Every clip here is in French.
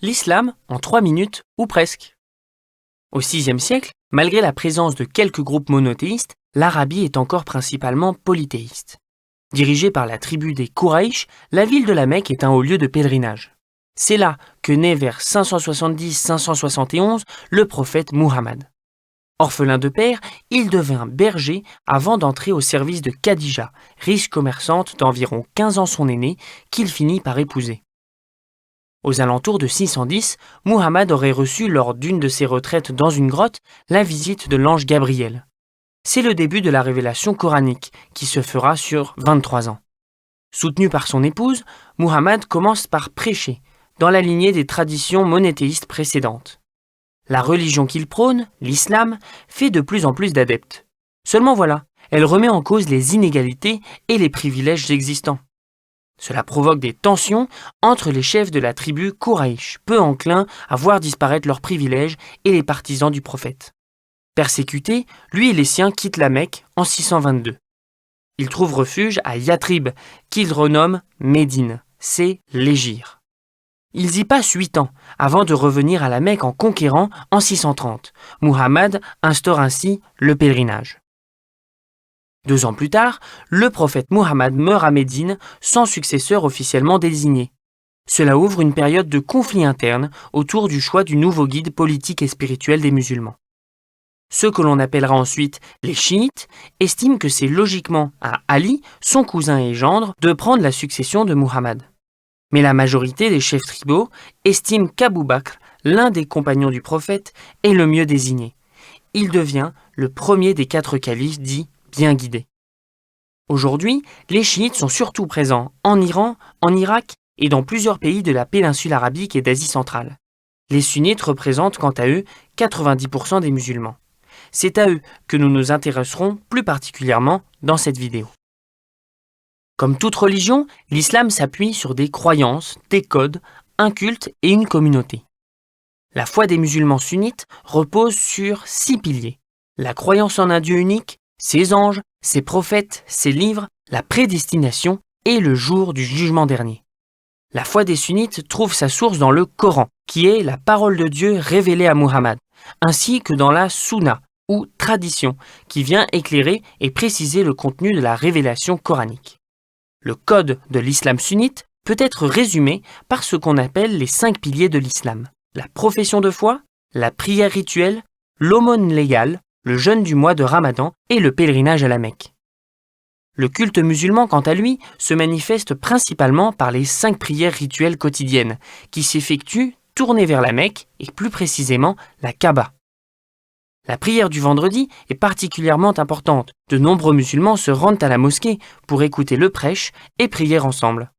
l'islam en 3 minutes ou presque. Au VIe siècle, malgré la présence de quelques groupes monothéistes, l'Arabie est encore principalement polythéiste. Dirigée par la tribu des Kouraïch, la ville de la Mecque est un haut lieu de pèlerinage. C'est là que naît vers 570-571 le prophète Muhammad. Orphelin de père, il devint berger avant d'entrer au service de Khadija, riche commerçante d'environ 15 ans son aînée, qu'il finit par épouser. Aux alentours de 610, Muhammad aurait reçu lors d'une de ses retraites dans une grotte la visite de l'ange Gabriel. C'est le début de la révélation coranique qui se fera sur 23 ans. Soutenu par son épouse, Muhammad commence par prêcher dans la lignée des traditions monothéistes précédentes. La religion qu'il prône, l'islam, fait de plus en plus d'adeptes. Seulement voilà, elle remet en cause les inégalités et les privilèges existants. Cela provoque des tensions entre les chefs de la tribu Kouraïch, peu enclins à voir disparaître leurs privilèges, et les partisans du prophète. Persécuté, lui et les siens quittent la Mecque en 622. Ils trouvent refuge à Yatrib, qu'ils renomment Médine, c'est l'Hégire. Ils y passent 8 ans avant de revenir à la Mecque en conquérant en 630. Muhammad instaure ainsi le pèlerinage. 2 ans plus tard, le prophète Muhammad meurt à Médine sans successeur officiellement désigné. Cela ouvre une période de conflit interne autour du choix du nouveau guide politique et spirituel des musulmans. Ceux que l'on appellera ensuite les chiites estiment que c'est logiquement à Ali, son cousin et gendre, de prendre la succession de Muhammad. Mais la majorité des chefs tribaux estiment qu'Abou Bakr, l'un des compagnons du prophète, est le mieux désigné. Il devient le premier des 4 califes dits bien guidés. Aujourd'hui, les chiites sont surtout présents en Iran, en Irak et dans plusieurs pays de la péninsule arabique et d'Asie centrale. Les sunnites représentent quant à eux 90% des musulmans. C'est à eux que nous nous intéresserons plus particulièrement dans cette vidéo. Comme toute religion, l'islam s'appuie sur des croyances, des codes, un culte et une communauté. La foi des musulmans sunnites repose sur 6 piliers. La croyance en un Dieu unique, ses anges, ses prophètes, ses livres, la prédestination et le jour du jugement dernier. La foi des sunnites trouve sa source dans le Coran, qui est la parole de Dieu révélée à Muhammad, ainsi que dans la Sunna, ou tradition, qui vient éclairer et préciser le contenu de la révélation coranique. Le code de l'islam sunnite peut être résumé par ce qu'on appelle les 5 piliers de l'islam. La profession de foi, la prière rituelle, l'aumône légale, le jeûne du mois de Ramadan et le pèlerinage à la Mecque. Le culte musulman, quant à lui, se manifeste principalement par les 5 prières rituelles quotidiennes, qui s'effectuent tournées vers la Mecque et plus précisément la Kaaba. La prière du vendredi est particulièrement importante. De nombreux musulmans se rendent à la mosquée pour écouter le prêche et prier ensemble.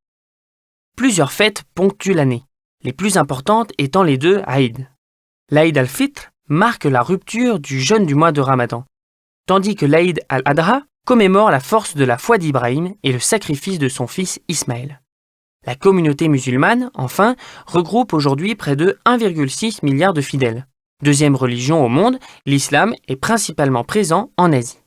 Plusieurs fêtes ponctuent l'année, les plus importantes étant les 2 Aïd. L'Aïd al-Fitr marque la rupture du jeûne du mois de Ramadan, tandis que l'Aïd al-Adha commémore la force de la foi d'Ibrahim et le sacrifice de son fils Ismaël. La communauté musulmane, enfin, regroupe aujourd'hui près de 1,6 milliard de fidèles. Deuxième religion au monde, l'islam est principalement présent en Asie.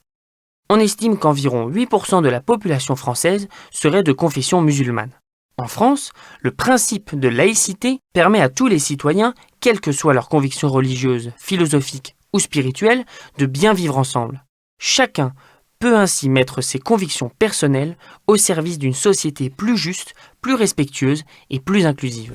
On estime qu'environ 8% de la population française serait de confession musulmane. En France, le principe de laïcité permet à tous les citoyens, quelles que soient leurs convictions religieuses, philosophiques ou spirituelles, de bien vivre ensemble. Chacun peut ainsi mettre ses convictions personnelles au service d'une société plus juste, plus respectueuse et plus inclusive.